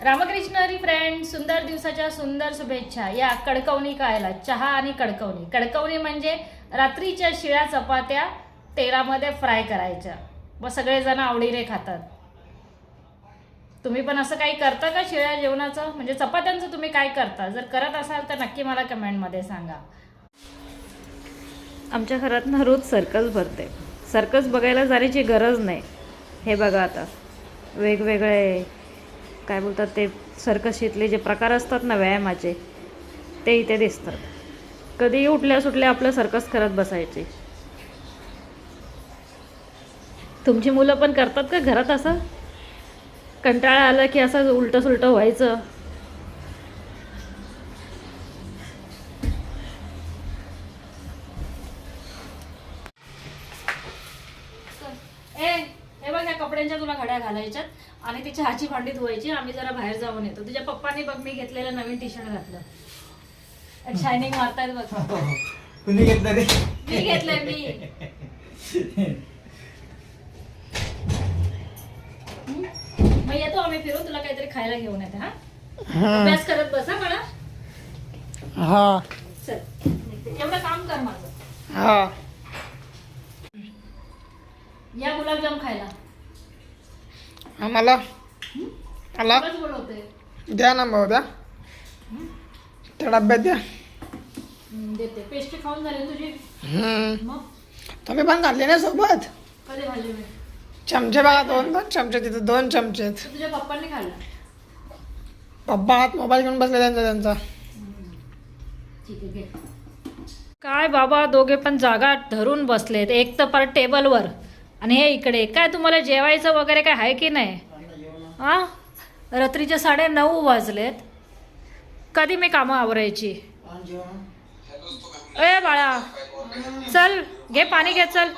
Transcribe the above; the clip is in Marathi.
रामकृष्ण हरी फ्रेंड, सुंदर दिवसाच्या सुंदर शुभेच्छा. या कडकवणी खायला, चहा आणि कडकवणी. कडकवणी म्हणजे रात्रीच्या शिळ्या चपात्या तेलामध्ये फ्राय करायच्या व सगळेजण आवडीने खातात. तुम्ही पण असं काही करता का शिळ्या जेवणाचं? म्हणजे चपात्यांचं तुम्ही काय करता? जर करत असाल तर नक्की मला कमेंटमध्ये सांगा. आमच्या घरात ना रोज सर्कस भरते. सर्कस बघायला जाण्याची गरज नाही. हे बघा आता वेगवेगळे काय बोलतात ते सर्कशीतले जे प्रकार असतात ना व्यायामाचे, ते इथे दिसतात. कधी उठल्या सुटल्या आपलं सर्कस करत बसायचे. तुमची मुलं पण करतात का घरात असं? कंटाळा आला की असं उलटं सुलटं व्हायचं. हे बघ, या कपड्यांच्या तुला घड्या घालायच्यात आणि ती चहाची भांडी धुवायची. आम्ही जरा बाहेर जाऊन येतो. तुझ्या पप्पांनी बघ मी घेतलेलं नवीन टी शर्ट घातलं. शायनिंग मारतायत बघ. कुणी घेतलं रे? मी घेतलंय मी. मग येतो आम्ही फिरून, तुला काहीतरी खायला घेऊन येते. हा, अभ्यास करत बसा मला. हा चल एवढं काम कर माझं. हा. या गुलाबजाम खायला. आम्हाला मला तुलाच बोलवते. द्या ना भाऊ, द्या त्या डब्यात द्या. देते. पेस्ट्री खाऊन झाली तुझी? मग तुम्ही पण खाल्ले ना सोबत? कधी खाल्ली मी? चमचे बघा, दोन चमचे तिथे, 2 चमचे आहेत. तर तुझ्या पप्पांनी खाल्लं? पप्पा हात मोबाईल घेऊन बसले त्यांचा. ठीक आहे, घे. काय बाबा, दोघे पण जागा धरून बसलेत. एक तर पर टेबलवर आणि हे इकडे. काय तुम्हाला जेवायचं वगैरे काय आहे की नाही? हा, रात्रीचे 9:30 वाजलेत. कधी मी कामं आवरायची? ए बाळा, चल घे पाणी घे. चल